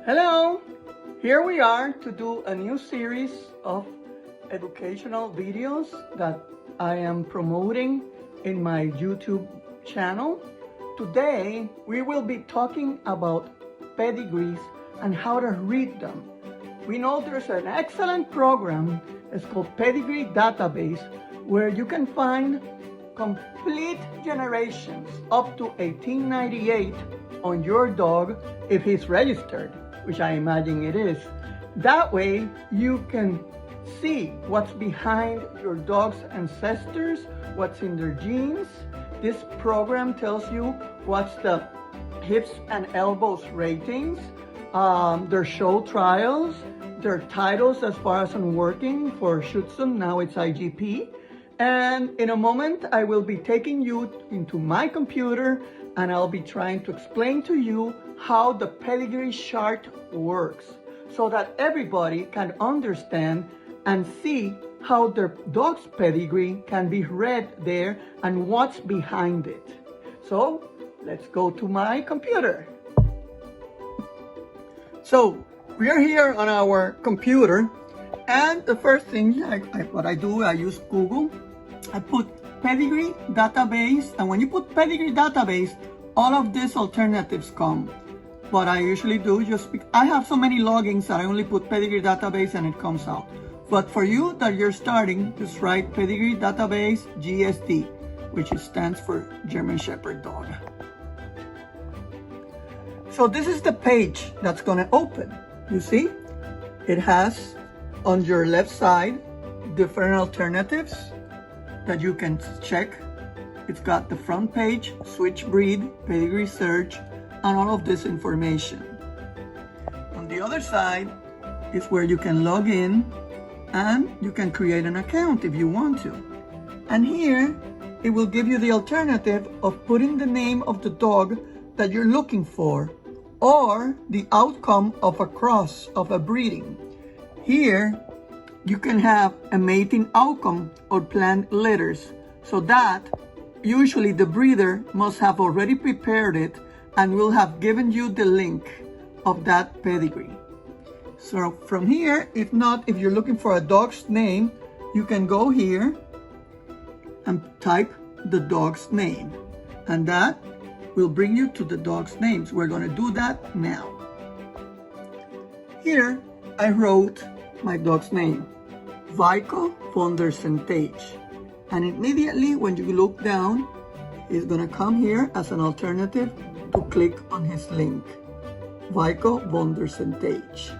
Hello! Here we are to do a new series of educational videos that I am promoting in my YouTube channel. Today, we will be talking about pedigrees and how to read them. We know there's an excellent program, it's called Pedigree Database, where you can find complete generations up to 1898 on your dog if he's registered, which I imagine it is. That way you can see what's behind your dog's ancestors, what's in their genes. This program tells you what's the hips and elbows ratings, their show trials, their titles as far as I'm working for Shih Tzu, now it's IGP. And in a moment, I will be taking you into my computer and I'll be trying to explain to you how the pedigree chart works so that everybody can understand and see how their dog's pedigree can be read there and what's behind it. So let's go to my computer. So we're here on our computer, and the first thing I use Google. I put pedigree database, and when you put pedigree database, all of these alternatives come. What I usually do, I have so many logins that I only put pedigree database and it comes out. But for you that you're starting, just write pedigree database GSD, which stands for German Shepherd Dog. So this is the page that's gonna open. You see, it has on your left side different alternatives that you can check. It's got the front page, switch breed, pedigree search, and all of this information. On the other side is where you can log in and you can create an account if you want to. And here, it will give you the alternative of putting the name of the dog that you're looking for or the outcome of a cross, of a breeding. Here, you can have a mating outcome or planned litters, so that usually the breeder must have already prepared it and will have given you the link of that pedigree. So from here, if you're looking for a dog's name, you can go here and type the dog's name, and that will bring you to the dog's names. We're going to do that now. Here, I wrote my dog's name, Vico von der Centage. And immediately when you look down, it's gonna come here as an alternative to click on his link, Vico von der Centage.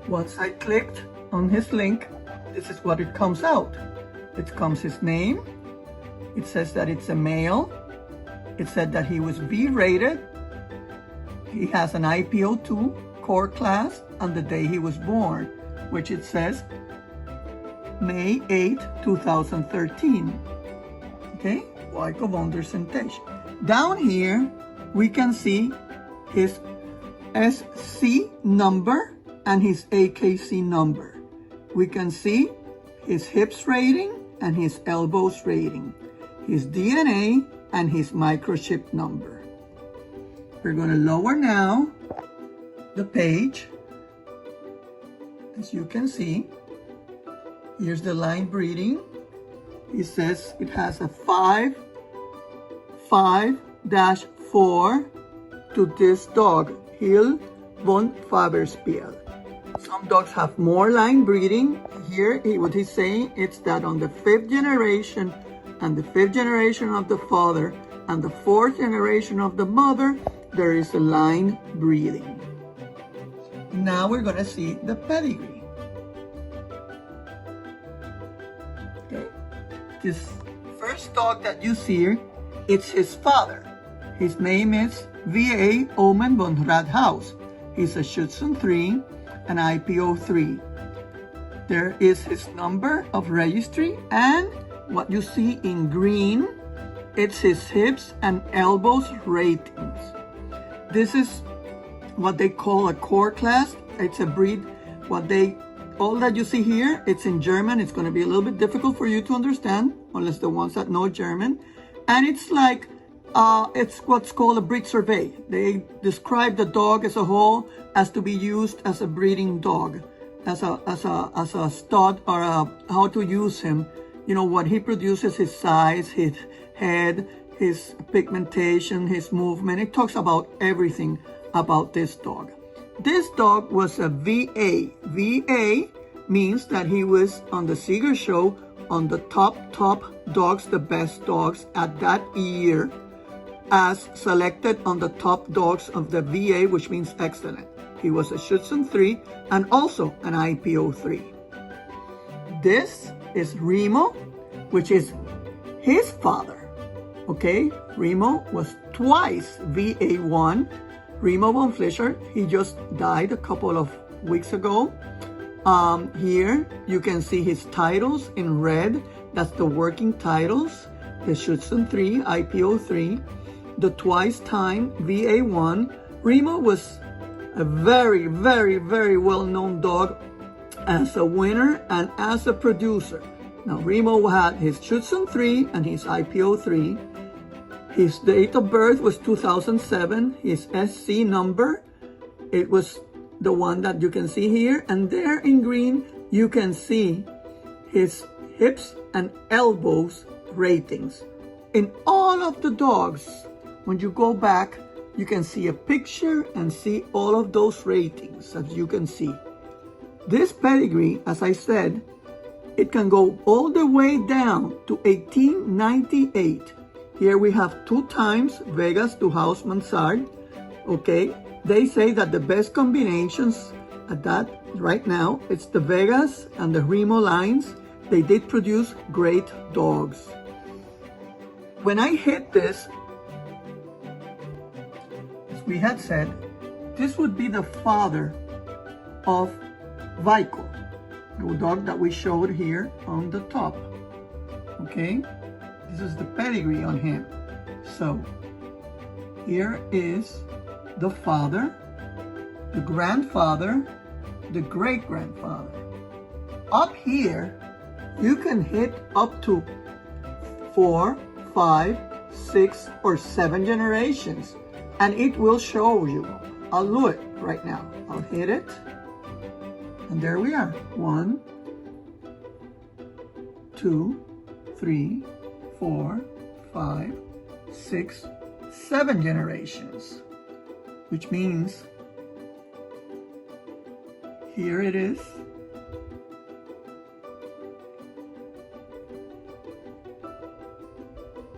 Once I clicked on his link, this is what it comes out. It comes his name, it says that it's a male, it said that he was B rated, he has an IPO2 core class, and the day he was born, which it says May 8, 2013. Okay, Vico von der Centage. Down here, we can see his SC number and his AKC number. We can see his hips rating and his elbows rating, his DNA and his microchip number. We're going to lower now the page. As you can see, here's the line breeding. It says it has a 5-4 to this dog, Hill von Faberspiel. Some dogs have more line breeding. Here, what he's saying, it's that on the 5th generation and the 5th generation of the father and the 4th generation of the mother, there is a line breeding. Now we're going to see the pedigree. Okay, this first dog that you see here, it's his father. His name is V.A. Omen von Rathaus. He's a Shih Tzu 3, an IPO 3. There is his number of registry, and what you see in green, it's his hips and elbows ratings. This is what they call a core class. It's a breed. All that you see here, it's in German. It's going to be a little bit difficult for you to understand, unless the ones that know German. And it's like It's what's called a breed survey. They describe the dog as a whole as to be used as a breeding dog, as a stud, or how to use him. You know, what he produces, his size, his head, his pigmentation, his movement. It talks about everything about this dog. This dog was a VA. VA means that he was on the Seeger show on the top dogs, the best dogs at that year, as selected on the top dogs of the VA, which means excellent. He was a Schutzen 3 and also an IPO 3. This is Remo, which is his father. Okay, Remo was twice VA1. Remo von Flischer, he just died a couple of weeks ago. Here you can see his titles in red. That's the working titles. The Schutzen 3, IPO 3, the twice time VA1. Remo was a very, very, very well-known dog as a winner and as a producer. Now, Remo had his Schutzen 3 and his IPO 3. His date of birth was 2007. His SC number, it was the one that you can see here. And there in green, you can see his hips and elbows ratings. In all of the dogs, when you go back, you can see a picture and see all of those ratings, as you can see. This pedigree, as I said, it can go all the way down to 1898. Here we have 2 times Vegas to House Mansard. Okay, they say that the best combinations at that right now, it's the Vegas and the Remo lines. They did produce great dogs. When I hit this, as we had said, this would be the father of Vico, the dog that we showed here on the top. Okay, this is the pedigree on him. So here is the father, the grandfather, the great-grandfather. Up here, you can hit up to 4, 5, 6, or 7 generations, and it will show you. I'll do it right now. I'll hit it, and there we are. 1, 2, 3, 4, 5, 6, 7 generations, which means here it is.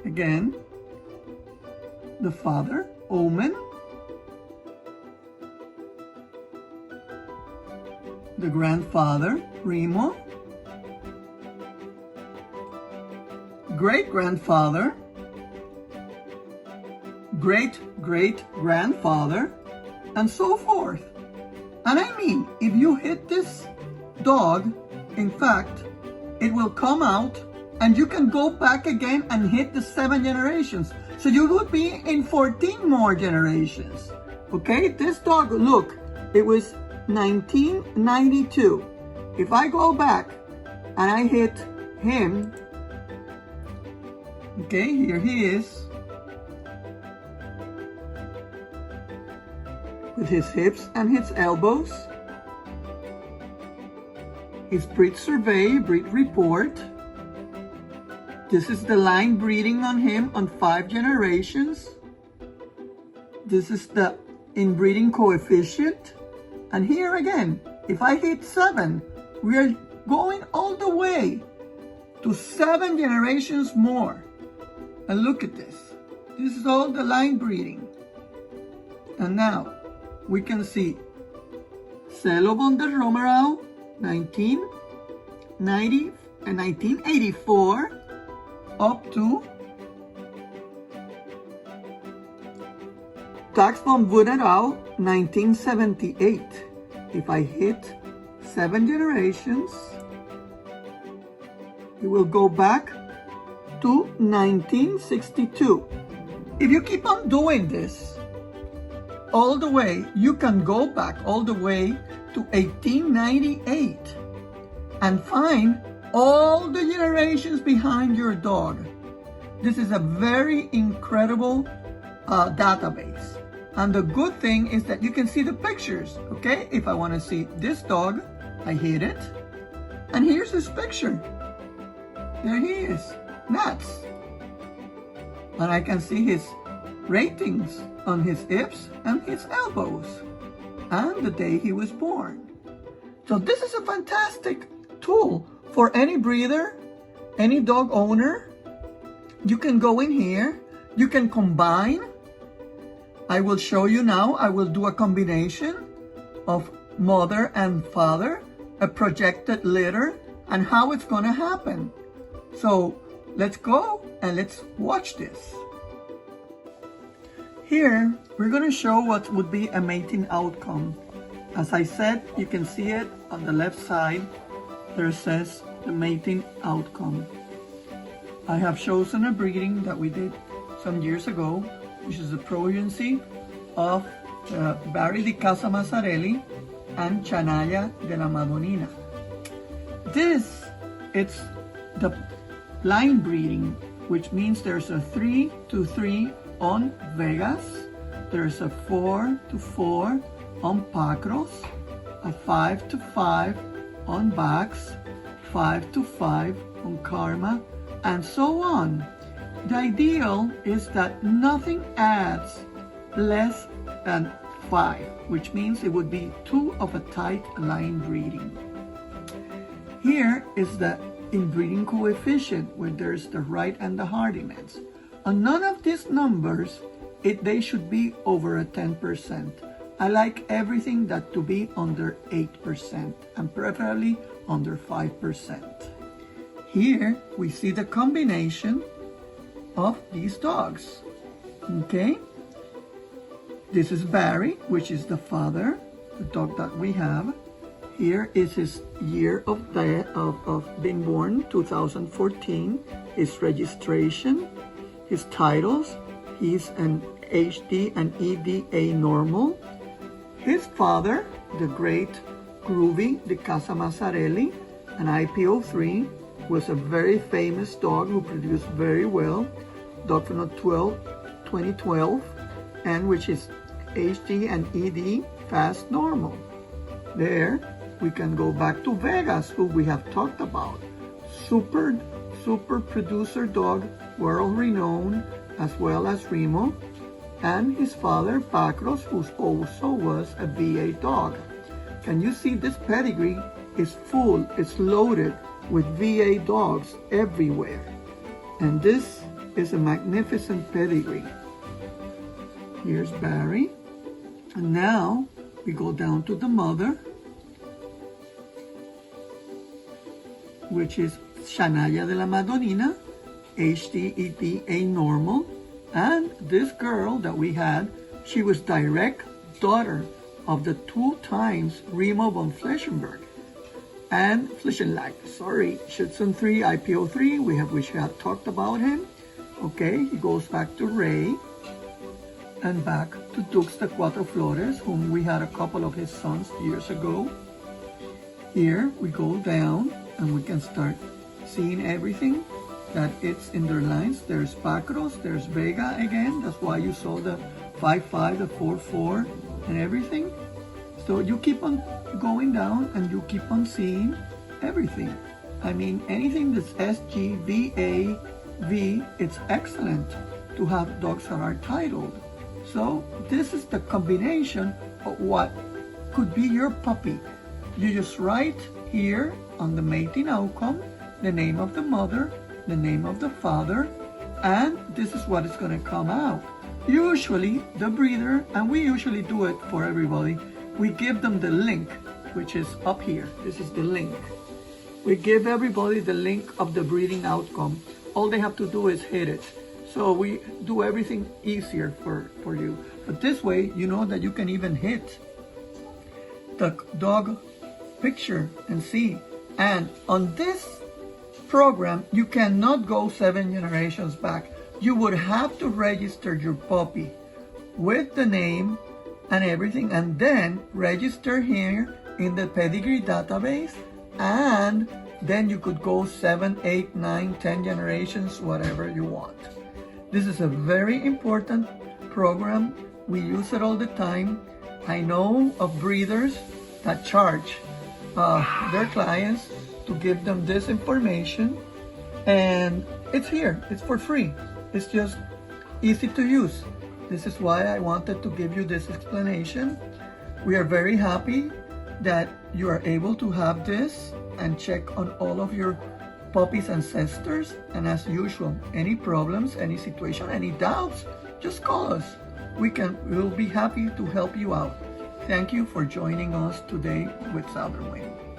Again, the father, Omen, the grandfather, Remo, great-grandfather, great-great-grandfather, and so forth. And I mean, if you hit this dog, in fact, it will come out and you can go back again and hit the 7 generations. So you would be in 14 more generations. Okay, this dog, look, it was 1992. If I go back and I hit him, okay, here he is, with his hips and his elbows, his breed survey, breed report. This is the line breeding on him on 5 generations. This is the inbreeding coefficient. And here again, if I hit 7, we are going all the way to 7 generations more. And look at this. This is all the line breeding. And now we can see Celo von der Romerau, 1990 and 1984, up to Tax von Wunderau, 1978. If I hit 7 generations, it will go back to 1962. If you keep on doing this all the way, you can go back all the way to 1898 and find all the generations behind your dog. This is a very incredible database. And the good thing is that you can see the pictures, okay? If I want to see this dog, I hit it. And here's his picture. There he is, Nats. And I can see his ratings on his hips and his elbows and the day he was born. So this is a fantastic tool for any breeder, any dog owner. You can go in here, you can combine. I will show you now, I will do a combination of mother and father, a projected litter, and how it's gonna happen. So let's go and let's watch this. Here, we're gonna show what would be a mating outcome. As I said, you can see it on the left side. There says the mating outcome. I have chosen a breeding that we did some years ago, which is the progeny of Barry di Casa Mazzarelli and Chanaya de la Madonnina. This, it's the line breeding, which means there's a 3-3 on Vegas, there's a 4-4 on Pacros, a 5-5 on Bax, 5-5 on Karma, and so on. The ideal is that nothing adds less than 5, which means it would be 2 of a tight line breeding. Here is the inbreeding coefficient, where there's the right and the hardiness. On none of these numbers, they should be over a 10%. I like everything that to be under 8% and preferably under 5%. Here we see the combination of these dogs. Okay, this is Barry, which is the father, the dog that we have. Here is his year of being born, 2014, his registration, his titles. He's an HD and EDA normal. His father, the great Groovy di Casa Mazzarelli, an IPO3, was a very famous dog who produced very well, dog from 2012, and which is HD and ED fast normal. There, we can go back to Vegas, who we have talked about. Super producer dog, world renowned, as well as Remo, and his father, Pacros, who also was a VA dog. Can you see this pedigree is full, it's loaded with VA dogs everywhere. And this is a magnificent pedigree. Here's Barry. And now we go down to the mother, which is Chanaya de la Madonnina, HDEDA normal. And this girl that we had, she was direct daughter of the 2 times Remo von Fleschenberg and Fleschenlack, Schutzen 3, IPO3, we have talked about him. Okay, he goes back to Ray and back to Dux de Cuatro Flores, whom we had a couple of his sons years ago. Here we go down and we can start seeing everything that it's in their lines. There's Pacros, there's Vega again. That's why you saw the 5-5, the 4-4, and everything. So you keep on going down and you keep on seeing everything. I mean, anything that's SG, VA, V, it's excellent to have dogs that are titled. So this is the combination of what could be your puppy. You just write here on the mating outcome, the name of the mother, the name of the father, and this is what is going to come out. Usually the breeder, and we usually do it for everybody, we give them the link, which is up here. This is the link. We give everybody the link of the breeding outcome. All they have to do is hit it. So we do everything easier for you. But this way, you know that you can even hit the dog picture and see. And on this program, you cannot go 7 generations back. You would have to register your puppy with the name and everything, and then register here in the pedigree database and then you could go 7, 8, 9, 10 generations, whatever you want. This is a very important program. We use it all the time. I know of breeders that charge their clients to give them this information, and it's here. It's for free. It's just easy to use. This is why I wanted to give you this explanation. We are very happy that you are able to have this and check on all of your puppies' ancestors. And as usual, any problems, any situation, any doubts, just call us. We'll be happy to help you out. Thank you for joining us today with Southern Wing.